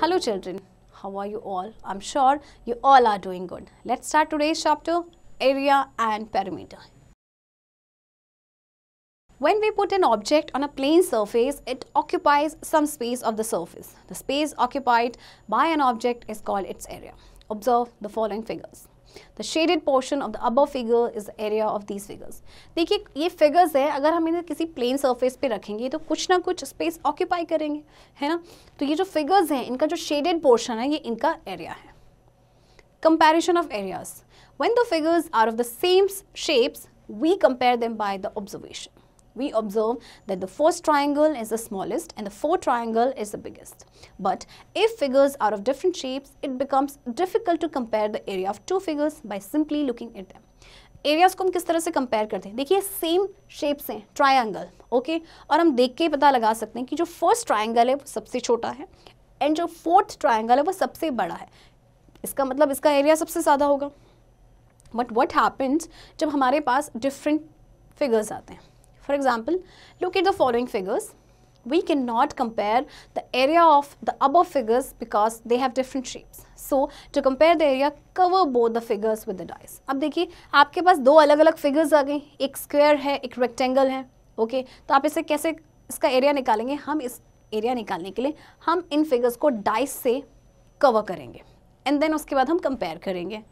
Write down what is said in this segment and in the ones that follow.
Hello children, how are you all? I'm sure you all are doing good. Let's start today's chapter, area and perimeter. When we put an object on a plane surface, it occupies some space of the surface. The space occupied by an object is called its area. Observe the following figures. The shaded portion of the above figure is the area of these figures. देखिए ये figures है, अगर हम इन्हें किसी plane surface पे रखेंगे तो कुछ ना कुछ स्पेस ऑक्यूपाई करेंगे, है ना। तो ये जो फिगर्स हैं, इनका जो शेडेड पोर्शन है, ये इनका एरिया है. Comparison of areas. When the figures are of the same shapes, we compare them by the observation. We observe that the first triangle is the smallest and the fourth triangle is the biggest. But if figures are of different shapes, it becomes difficult to compare the area of two figures by simply looking at them. Areas को हम किस तरह से compare करते हैं? देखिए same shapes हैं, triangle, okay, और हम देख के पता लगा सकते हैं कि जो फर्स्ट ट्रायंगल है वो सबसे छोटा है एंड जो फोर्थ ट्रायंगल है वो सबसे बड़ा है. इसका मतलब इसका एरिया सबसे ज़्यादा होगा. बट व्हाट हैपेंस जब हमारे पास डिफरेंट फिगर्स आते हैं? For example, look at the following figures. We cannot compare the area of the above figures because they have different shapes. So, to compare the area, cover both the figures with the dice. अब देखिए आपके पास दो अलग अलग figures आ गई, एक square है, एक rectangle है, ओके. तो आप इसे कैसे इसका एरिया निकालेंगे? हम इस एरिया निकालने के लिए हम इन फिगर्स को डाइस से कवर करेंगे एंड देन उसके बाद हम कंपेयर करेंगे.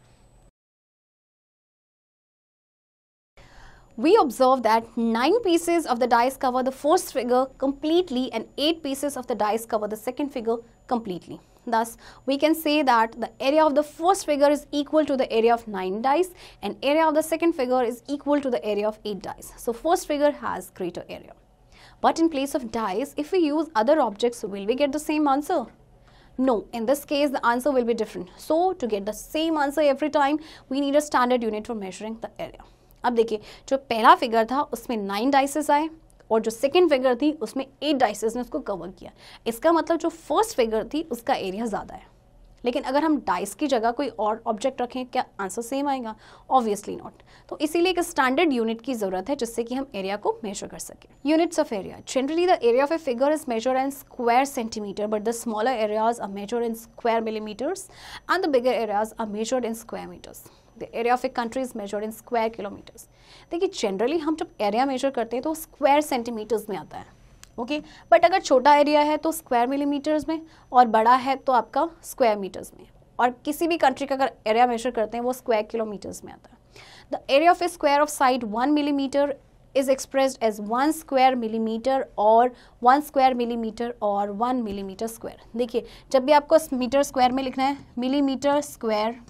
We observe that 9 pieces of the dice cover the first figure completely and 8 pieces of the dice cover the second figure completely. Thus, we can say that the area of the first figure is equal to the area of 9 dice and area of the second figure is equal to the area of 8 dice. So, first figure has greater area. But in place of dice, if we use other objects, will we get the same answer? No, in this case the answer will be different. So, to get the same answer every time, we need a standard unit for measuring the area. अब देखिए जो पहला figure था उसमें 9 dices आए और जो second figure थी उसमें 8 डाइसेस ने उसको कवर किया. इसका मतलब जो फर्स्ट फिगर थी उसका एरिया ज़्यादा है. लेकिन अगर हम डाइस की जगह कोई और ऑब्जेक्ट रखें, क्या आंसर सेम आएगा? Obviously not. तो इसीलिए एक स्टैंडर्ड यूनिट की ज़रूरत है जिससे कि हम एरिया को मेजर कर सकें. Units of area. Generally the area of a figure is measured in square centimetre but the smaller areas are measured in square millimetres and the bigger areas are measured in square metres. The area of a country is measured in square kilometers. देखिए generally हम जब area major करते हैं तो square centimetres में आता है, okay. But अगर छोटा एरिया है तो स्क्वायर मिलीमीटर्स में और बड़ा है तो आपका स्क्वायर मीटर्स में. और किसी भी कंट्री का अगर एरिया मेजर करते हैं वो स्क्वायर किलोमीटर्स में आता है. The area of a square of side 1 millimeter is expressed as 1 square millimeter और 1 square millimeter और 1 millimeter square. देखिए जब भी आपको मीटर स्क्वायर में लिखना है, millimetre square,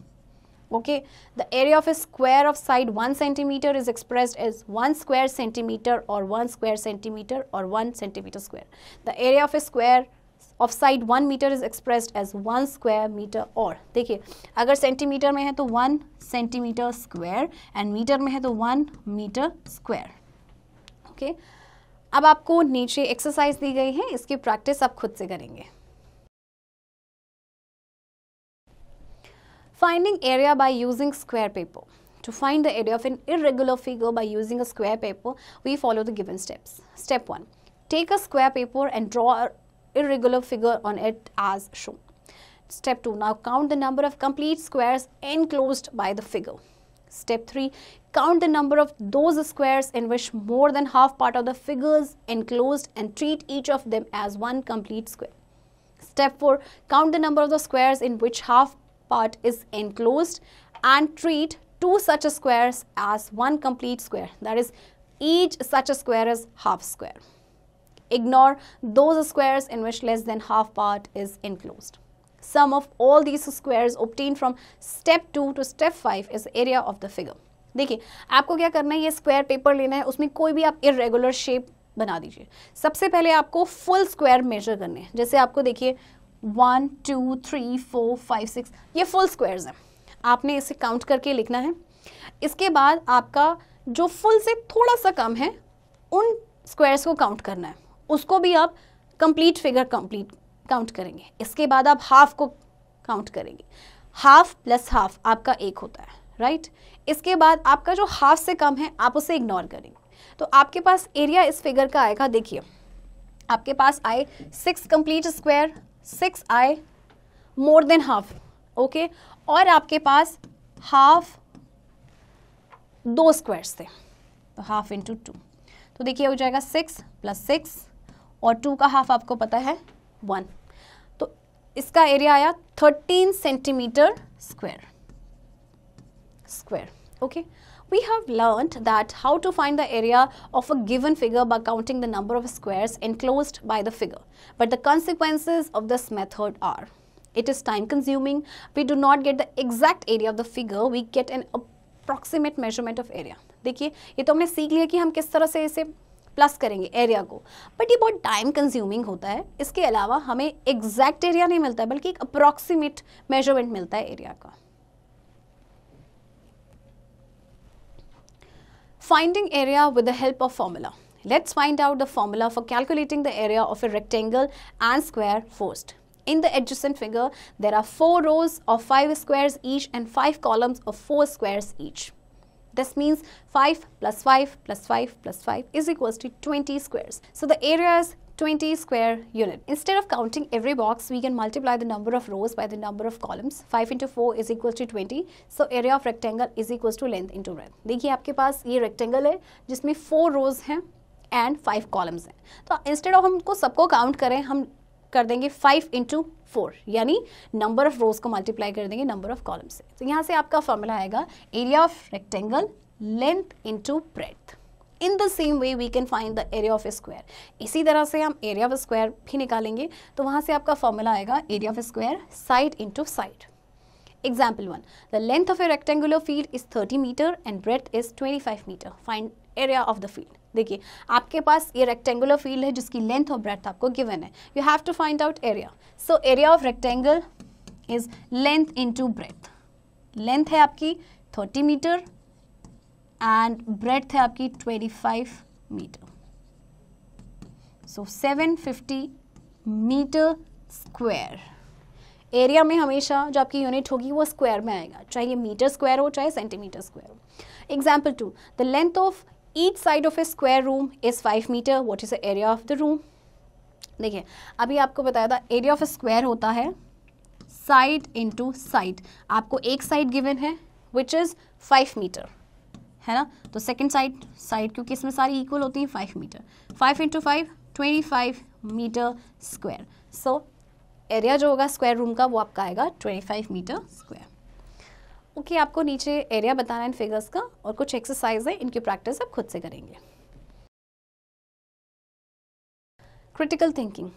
okay, the area of a square of side 1 centimeter is expressed as 1 square centimeter or 1 square centimeter or 1 centimeter square. The area of a square of side 1 meter is expressed as 1 square meter. और देखिए अगर centimetre में है तो 1 centimetre square and metre में है तो 1 metre square, okay. अब आपको नीचे एक्सरसाइज दी गई है, इसकी प्रैक्टिस आप खुद से करेंगे. Finding area by using square paper. To find the area of an irregular figure by using a square paper, we follow the given steps. Step 1. Take a square paper and draw an irregular figure on it as shown. Step 2. Now count the number of complete squares enclosed by the figure. Step 3. Count the number of those squares in which more than half part of the figure is enclosed and treat each of them as one complete square. Step 4. Count the number of the squares in which half part is enclosed and treat two such squares as one complete square. That is, each such a square is half square. Ignore those squares in which less than half part is enclosed. Sum of all these squares obtained from step 2 to step 5 is the area of the figure. देखिए आपको क्या करना है, ये square paper लेना है, उसमें कोई भी आप इरेगुलर शेप बना दीजिए. सबसे पहले आपको फुल स्क्वायर मेजर करने हैं. जैसे आपको देखिए 1 2 3 4 5 6 ये फुल स्क्वायर्स हैं. आपने इसे काउंट करके लिखना है. इसके बाद आपका जो फुल से थोड़ा सा कम है उन स्क्वायर्स को काउंट करना है. उसको भी आप कंप्लीट फिगर काउंट करेंगे. इसके बाद आप हाफ को काउंट करेंगे. हाफ प्लस हाफ आपका 1 होता है, राइट. इसके बाद आपका जो हाफ से कम है आप उसे इग्नोर करेंगे. तो आपके पास एरिया इस फिगर का आएगा. देखिए आपके पास आए 6 कंप्लीट स्क्वायर, 6 आए मोर देन हाफ, ओके, और आपके पास हाफ 2 स्क्वायर्स थे, तो हाफ इंटू 2, तो देखिए हो जाएगा 6 + 6 और 2 का हाफ आपको पता है 1, तो इसका एरिया आया 13 centimetre square. Okay, we have learnt that how to find the area of a given figure by counting the number of squares enclosed by the figure, but the consequences of this method are, it is time consuming, we do not get the exact area of the figure, we get an approximate measurement of area. देखिए ये तो हमने सीख लिया कि हम किस तरह से इसे प्लस करेंगे एरिया को, बट ये बहुत टाइम कंज्यूमिंग होता है. इसके अलावा हमें एग्जैक्ट एरिया नहीं मिलता है, बल्कि एक अप्रॉक्सीमेट मेजरमेंट मिलता है एरिया का. Finding area with the help of formula. Let's find out the formula for calculating the area of a rectangle and square first. In the adjacent figure, there are 4 rows of 5 squares each and 5 columns of 4 squares each. This means 5 + 5 + 5 + 5 is equals to 20 squares. So the area is 20 square unit. Instead of counting every box, we can multiply the number of rows by the number of columns. 5 × 4 is equals to 20. So area of rectangle is equals to length into breadth. देखिए आपके पास ये rectangle है जिसमें 4 rows हैं and 5 columns हैं. तो instead of हमको सबको काउंट करें, हम कर देंगे 5 × 4, यानी नंबर ऑफ रोज को मल्टीप्लाई कर देंगे नंबर ऑफ कॉलम से. तो यहाँ से आपका फॉर्मूला आएगा area of rectangle length into breadth. In the same way we can find the area of a square. इसी तरह से हम एरिया ऑफ स्क्वायर भी निकालेंगे, तो वहाँ से आपका फॉर्मूला आएगा area of square side into side. Example 1. The length of a rectangular field is 30 meter and breadth is 25 meter. Find area of the field. देखिए आपके पास ये रेक्टेंगुलर फील्ड है जिसकी लेंथ और ब्रेड्थ आपको गिवन है. You have to find out area. So area of rectangle is length into breadth. Length है आपकी 30 मीटर एंड ब्रेड्थ है आपकी 25 metre. So 750 metre square. Area में हमेशा जो आपकी यूनिट होगी वो स्क्वायर में आएगा, चाहे ये मीटर स्क्वायर हो चाहे सेंटीमीटर स्क्वायर हो. Example 2. The length of each side of a square room is 5 metre. What is the area of the room? देखिए अभी आपको बताया था एरिया ऑफ स्क्वायर होता है साइड इंटू साइड. आपको एक साइड गिवन है विच इज 5 मीटर, है ना. तो सेकेंड साइड क्योंकि इसमें सारी इक्वल होती हैं 5 metre. 5 × 5 25 metre square. So area जो होगा स्क्वायर रूम का वो आपका आएगा 25 मीटर स्क्वायर. ओके, आपको नीचे एरिया बताना है इन फिगर्स का और कुछ एक्सरसाइज है, इनकी प्रैक्टिस आप खुद से करेंगे. Critical thinking.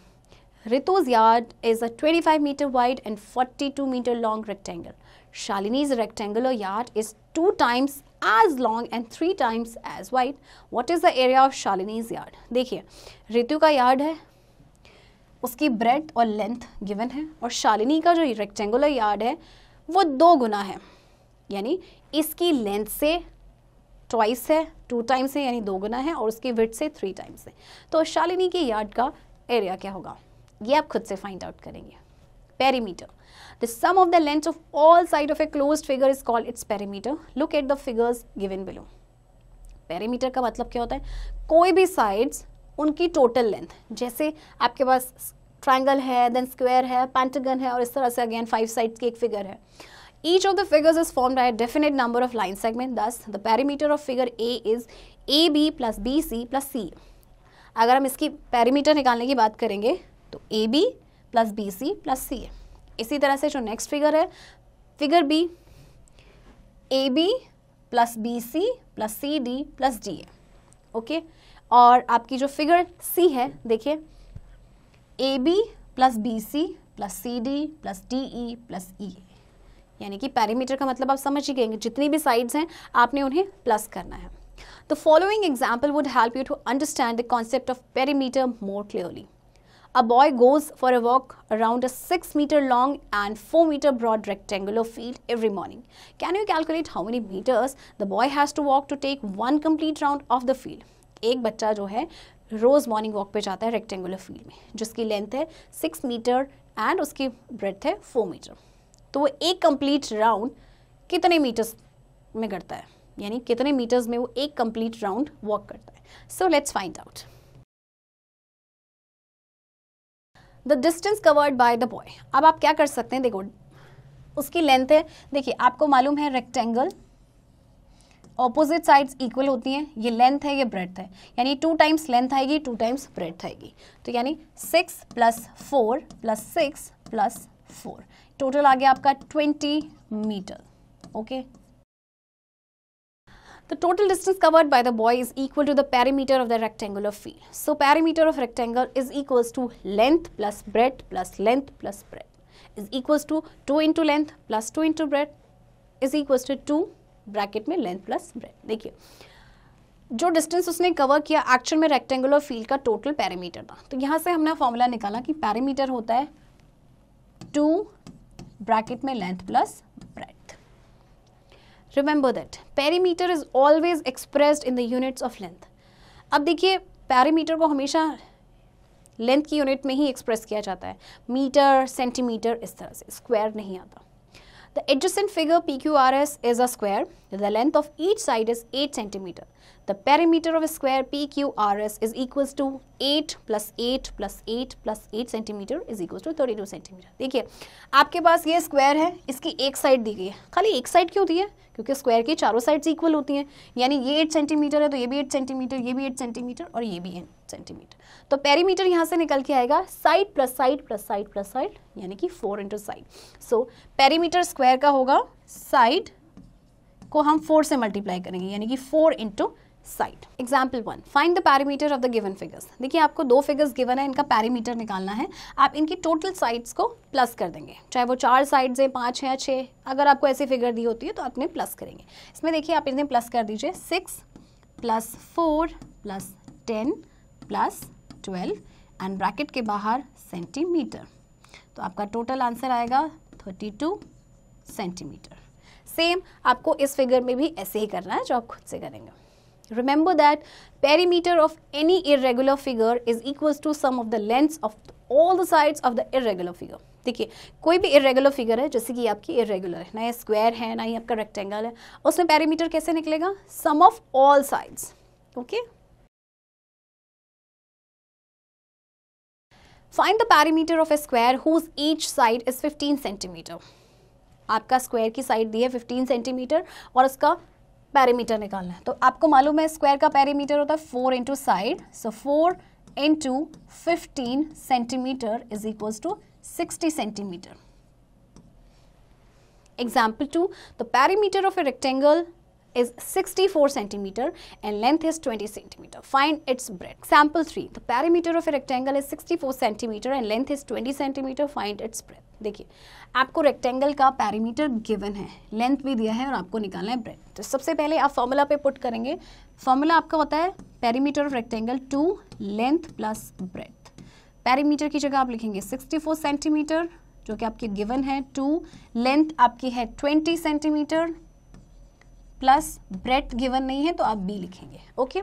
Ritu's yard is a 25 meter wide and 42 meter long rectangle. Shalini's rectangular yard is 2 times as long and 3 times as wide. What is the area of Shalini's yard? देखिए रितु का yard है, उसकी bread और length given है, और शालिनी का जो rectangular yard है वो 2 गुना है, यानी इसकी लेंथ से ट्वाइस है, 2 टाइम्स है यानी 2 गुना है, और उसकी विड्थ से 3 टाइम्स है. तो शालिनी के यार्ड का एरिया क्या होगा ये आप खुद से फाइंड आउट करेंगे. Perimeter. The sum of the length of all side of a closed figure is called its perimeter. Look at the figures given below. Perimeter का मतलब क्या होता है? कोई भी साइड्स उनकी टोटल लेंथ, जैसे आपके पास ट्रायंगल है, देन स्क्वायर है, पेंटागन है, और इस तरह से अगेन 5 साइड्स की एक फिगर है. Each of the figures is formed by a definite number of line segments. Thus, the perimeter of figure A is AB plus BC plus CA. अगर हम इसकी पेरीमीटर निकालने की बात करेंगे तो AB plus BC plus CA. इसी तरह से जो नेक्स्ट फिगर है figure B, AB plus BC plus CD plus DA. Okay, और आपकी जो फिगर C है देखिए AB plus BC plus CD plus DE plus EA. यानी कि पेरीमीटर का मतलब आप समझ ही गए, जितनी भी साइड्स हैं आपने उन्हें प्लस करना है. The following example would help you to understand the concept of perimeter more clearly. A boy goes for a walk around a 6 meter long and 4 meter broad rectangular field every morning. Can you calculate how many meters the boy has to walk to take 1 complete round of the field? एक बच्चा जो है रोज morning walk पे जाता है rectangular field में, जिसकी length है 6 मीटर एंड उसकी ब्रेड्थ है 4 मीटर. तो वो एक कंप्लीट राउंड कितने मीटर्स में करता है, यानी कितने मीटर्स में वो एक कंप्लीट राउंड वॉक करता है. So let's find out. The distance covered by the boy. अब आप क्या कर सकते हैं, देखो उसकी लेंथ है, देखिए आपको मालूम है रेक्टेंगल ऑपोजिट साइड्स इक्वल होती हैं, ये लेंथ है ये ब्रेड्थ है, यानी 2 टाइम्स लेंथ आएगी 2 टाइम्स ब्रेड्थ आएगी, तो यानी 6 + 4 + 6 + 4 टोटल आ गया आपका 20 metre. Okay, the total distance covered by the boy is equal to the perimeter of the rectangular field. So perimeter of rectangle is equals to length plus breadth plus length plus breadth is equals to 2 into length plus 2 into breadth is equals to 2 bracket में length plus breadth. देखिए जो distance उसने cover किया actual में rectangular field का total perimeter था, तो यहाँ से हमने फॉर्मूला निकाला कि पेरीमीटर होता है 2 ब्रैकेट में length plus breadth. Remember that perimeter is always expressed in the units of length. अब देखिए पेरीमीटर को हमेशा लेंथ की यूनिट में ही एक्सप्रेस किया जाता है, मीटर सेंटीमीटर इस तरह से, स्क्वायर नहीं आता। The adjacent figure PQRS is a square. The length of each side is 8 centimeter. The perimeter of a square PQRS is equals to 8 + 8 + 8 + 8 centimeter is equals to 32 centimeter. देखिए आपके पास ये square है, इसकी एक साइड दी गई है, खाली एक साइड क्यों दी है, क्योंकि स्क्वायर की चारों साइड्स इक्वल होती हैं, यानी ये 8 सेंटीमीटर है तो ये भी 8 सेंटीमीटर, ये भी 8 सेंटीमीटर और ये भी 8 सेंटीमीटर। तो पेरीमीटर यहाँ से निकल के आएगा side plus side plus side plus side, यानी कि 4 into side. So perimeter square का होगा, साइड को हम 4 से मल्टीप्लाई करेंगे, यानी कि 4 into side. Example 1, find the perimeter of the given figures. देखिए आपको 2 फिगर्स गिवन है, इनका पेरीमीटर निकालना है। आप इनकी टोटल साइड्स को प्लस कर देंगे, चाहे वो 4 साइड्स है, 5 है या 6, अगर आपको ऐसी फिगर दी होती है तो आपने प्लस करेंगे। इसमें देखिए आप इन्हें प्लस कर दीजिए, 6 + 4 + 10 + 12 एंड ब्रैकेट के बाहर सेंटीमीटर, तो आपका टोटल आंसर आएगा 32 सेंटीमीटर। सेम आपको इस फिगर में भी ऐसे ही करना है जो आप खुद से करेंगे। Remember that perimeter of any irregular figure is equals to sum of the lengths of all the sides of the irregular figure. देखिए कोई भी irregular figure है, जैसे कि आपकी irregular है, ना ये square है ना ही आपका rectangle है, उसमें perimeter कैसे निकलेगा, sum of all sides. Okay? Find the perimeter of a square whose each side is 15 centimeter. आपका स्क्वायर की साइड दी है 15 सेंटीमीटर और उसका पेरीमीटर निकालना है। तो आपको मालूम है स्क्वायर का पेरीमीटर होता है 4 into side, so 4 into 15 centimetre is equals to 60 centimetre. Example 2, the perimeter of a rectangle is 64 centimeter and length is 20 centimeter. Find its breadth. Example 3, the perimeter of a rectangle is 64 centimeter and length is 20 centimeter. Find its breadth. देखिए आपको rectangle का perimeter given है, length भी दिया है और आपको निकालना है ब्रेथ। तो सबसे पहले आप फॉर्मूला पे पुट करेंगे। फॉर्मूला आपका होता है perimeter of rectangle 2 length plus breadth. Perimeter की जगह आप लिखेंगे 64 सेंटीमीटर जो कि आपके गिवन है, 2 लेंथ आपकी है 20 सेंटीमीटर प्लस ब्रेथ गिवन नहीं है तो आप बी लिखेंगे। ओके,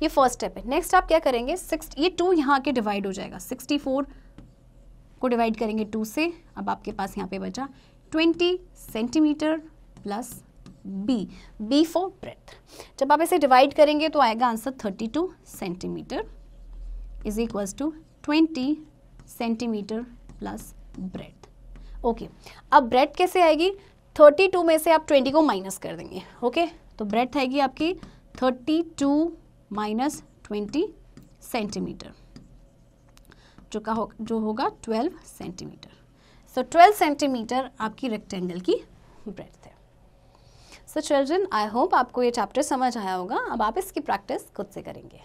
ये फर्स्ट स्टेप है। नेक्स्ट आप क्या करेंगे, ये 2 यहाँ के डिवाइड हो जाएगा, 64 को डिवाइड करेंगे 2 से, अब आपके पास यहाँ पे बचा 20 centimetre plus B, B for breadth. जब आप इसे डिवाइड करेंगे तो आएगा answer 32 centimetre is equals to 20 centimetre plus breadth. Okay, अब ब्रेथ कैसे आएगी, 32 में से आप 20 को माइनस कर देंगे। ओके, तो ब्रेथ आएगी आपकी 32 माइनस 20 सेंटीमीटर जो होगा 12 सेंटीमीटर। सो 12 सेंटीमीटर आपकी रेक्टेंगल की ब्रेथ है। सो चिल्ड्रन, आई होप आपको ये चैप्टर समझ आया होगा। अब आप इसकी प्रैक्टिस खुद से करेंगे।